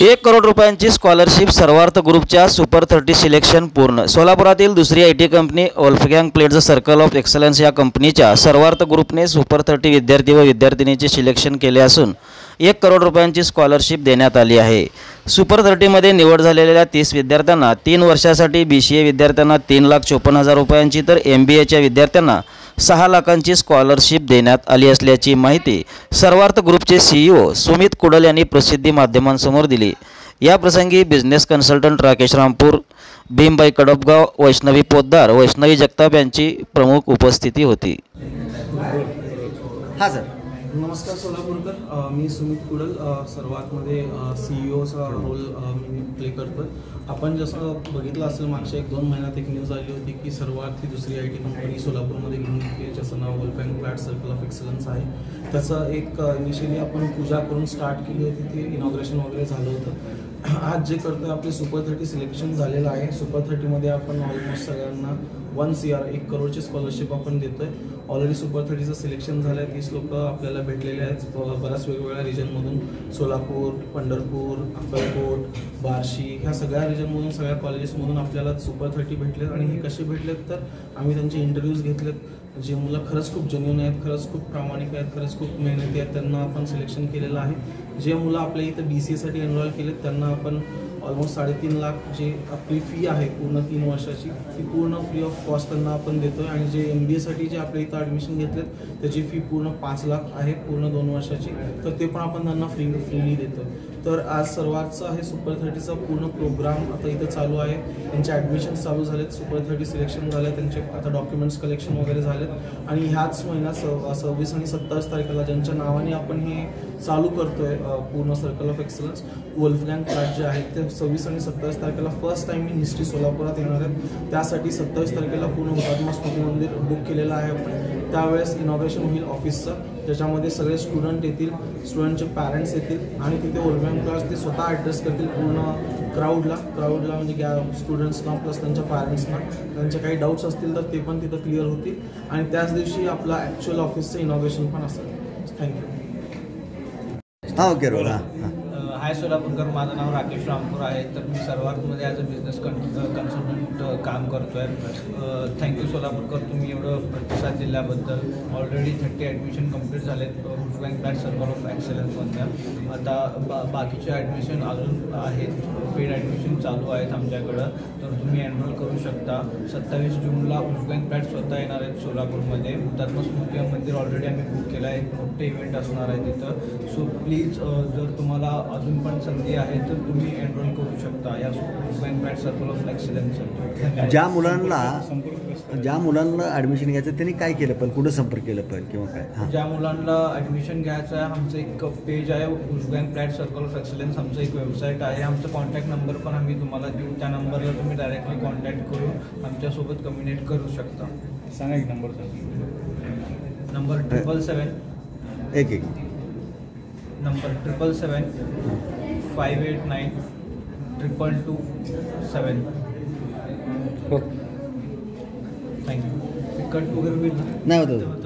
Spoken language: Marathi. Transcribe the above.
1 करोड रुपयांची स्कॉलरशिप सर्वार्थ ग्रुपच्या सुपर 30 सिलेक्शन पूर्ण। सोलापुरातील दुसरी IT कंपनी वोल्फगँग प्लेटचं सर्कल ऑफ एक्सलन्स या कंपनीच्या सर्वार्थ ग्रुपने सुपर 30 विद्यार्थी व विद्यार्थिनीचे सिलेक्शन केले असून 1 करोड रुपयांची स्कॉलरशिप देण्यात आली आहे। सुपर 30 मध्ये निवड झालेल्या 30 विद्यार्थ्यांना 3 वर्षासाठी, BCA विद्यार्थ्यांना 3,54,000 रुपयांची तर MBAच्या विद्यार्थ्यांना 6 लाखांची स्कॉलरशिप देण्यात आली असल्याची माहिती सर्वार्थ ग्रुपचे CEO सुमित कुडल यांनी प्रसिद्धी माध्यमांसमोर दिली। या प्रसंगी बिझनेस कन्सल्टंट राकेश रामपूर, भीमबाई कडपगाव, वैष्णवी पोद्दार, वैष्णवी जगताप यांची प्रमुख उपस्थिती होती। हां सर, नमस्कार सोलापूरकर, मी सुमित कुडल सर्वातमध्ये CEOचा रोल मी प्ले करतो। आपण जसं बघितलं असेल मागच्या 1-2 महिन्यात एक न्यूज आली होती की सर्वात दुसरी IT कंपनी सोलापूरमध्ये घेऊन येते, ज्याचं नाव वोल्फगँग प्लेट सर्कल ऑफ एक्सलन्स आहे। त्याचं एक इनिशियली आपण पूजा करून स्टार्ट केली होती, ते इनॉग्रेशन वगैरे झालं होतं। आज जे करतोय आपले सुपर 30 सिलेक्शन झालेलं आहे। सुपर 30 मध्ये आपण ऑलमोस्ट सगळ्यांना 1 CR 1 करोडची स्कॉलरशिप आपण देतोय। ऑलरेडी सुपर 30चं सिलेक्शन झालं आहे। 30 लोक आपल्याला भेटलेले आहेत बऱ्याच वेगवेगळ्या रिजनमधून, सोलापूर, पंढरपूर, अक्कलकोट, बार्शी, ह्या सगळ्या रिजनमधून, सगळ्या कॉलेजेसमधून आपल्याला सुपर 30 भेटलेत। आणि हे कसे भेटलेत तर आम्ही त्यांचे इंटरव्ह्यूज घेतलेत। जे मुलं खरंच खूप जेन्युइन आहेत, खरंच खूप प्रामाणिक आहेत, खरंच खूप मेहनती आहेत, त्यांना आपण सिलेक्शन केलेलं आहे। जे मुलं आपल्या इथं BCAसाठी एनरोल केलेत त्यांना आपण ऑलमोस्ट 3.5 लाख जी आपली फी आहे पूर्ण 3 वर्षाची, ती पूर्ण फ्री ऑफ कॉस्ट त्यांना आपण देतोय। आणि जे MBAसाठी जे आपल्या इथं ॲडमिशन घेतलेत त्याची फी पूर्ण 5 लाख आहे पूर्ण 2 वर्षाची, तर ते पण आपण त्यांना फ्रीली देतोय। तर आज सर्वांचं आहे सुपर 30चा पूर्ण प्रोग्राम आता इथं चालू आहे। त्यांचे ॲडमिशन्स चालू झालेत, सुपर 30 सिलेक्शन झाले, त्यांचे आता डॉक्युमेंट्स कलेक्शन वगैरे झालेत। आणि ह्याच महिन्यात 26 आणि 27 तारखेला ज्यांच्या नावाने आपण हे चालू करतोय पूर्ण सर्कल ऑफ एक्सलन्स वोल्फगँग प्लेट जे आहेत, ते 26 आणि 27 तारखेला फर्स्ट टाइम इन हिस्ट्री सोलापुरात येणार आहेत। त्यासाठी 27 तारखेला पूर्ण हुतात्मा स्मृती मंदिर बुक केलेलं आहे आपण। त्यावेळेस इनॉग्रेशन होईल ऑफिसचं, ज्याच्यामध्ये सगळे स्टुडंट येतील, स्टुडंटचे पॅरेंट्स येतील आणि तिथे वोल्फगँग प्लेट ते स्वतः ॲड्रेस करतील पूर्ण क्राऊडला म्हणजे स्टुडंट्सना प्लस त्यांच्या पॅरेंट्सना। त्यांचे काही डाऊट्स असतील तर ते पण तिथं क्लिअर होतील। आणि त्याच दिवशी आपला ॲक्च्युअल ऑफिसचं इनॉग्रेशन पण असेल। थँक्यू। हां ओके रोल। हां हाय सोलापूरकर, माझं नाव राकेश रामपूर आहे। तर मी सर्वार्थमध्ये ॲज अ बिझनेस कन्सल्टंट काम करतो आहे। थँक्यू सोलापूरकर, तुम्ही एवढं प्रतिसाद दिल्याबद्दल। ऑलरेडी 30 ॲडमिशन कंप्लीट झालेत वोल्फगँग प्लेट सर्कल ऑफ एक्सलन्समधल्या। आता बाकीचे ॲडमिशन अजून आहेत, पेड ॲडमिशन चालू आहेत आमच्याकडं, तर तुम्ही एनरोल करू शकता। 27 जूनला वोल्फगँग प्लेट स्वतः येणार आहेत सोलापूरमध्ये। हुतात्मा स्मृती मंदिर ऑलरेडी आम्ही बुक केलं आहे, एक मोठे इव्हेंट असणार आहे तिथं। सो प्लीज जर तुम्हाला अजून पण संधी आहे तर तुम्ही एनरोल करू शकता या वोल्फगँग प्लेट सर्कल ऑफ एक्सलन्ससाठी। ज्या मुलांना ॲडमिशन घ्यायचं त्यांनी काय केलं पण, कुठं संपर्क केलं पण किंवा काय? ज्या मुलांना ॲडमिशन घ्यायचं आहे, आमचं एक पेज आहे वोल्फगँग प्लेट सर्कल ऑफ एक्सलन्स, आमचं एक वेबसाईट आहे। आमचं कॉन्टॅक्ट नंबर पण आम्ही तुम्हाला देऊ, त्या नंबरला तुम्ही डायरेक्टली कॉन्टॅक्ट करून आमच्यासोबत कम्युनिकेट करू शकता। सांगा एक नंबर। नंबर 777 एक नंबर 777 589 222 7। थँक्यू। कट वगैरे होईल नाही होतं।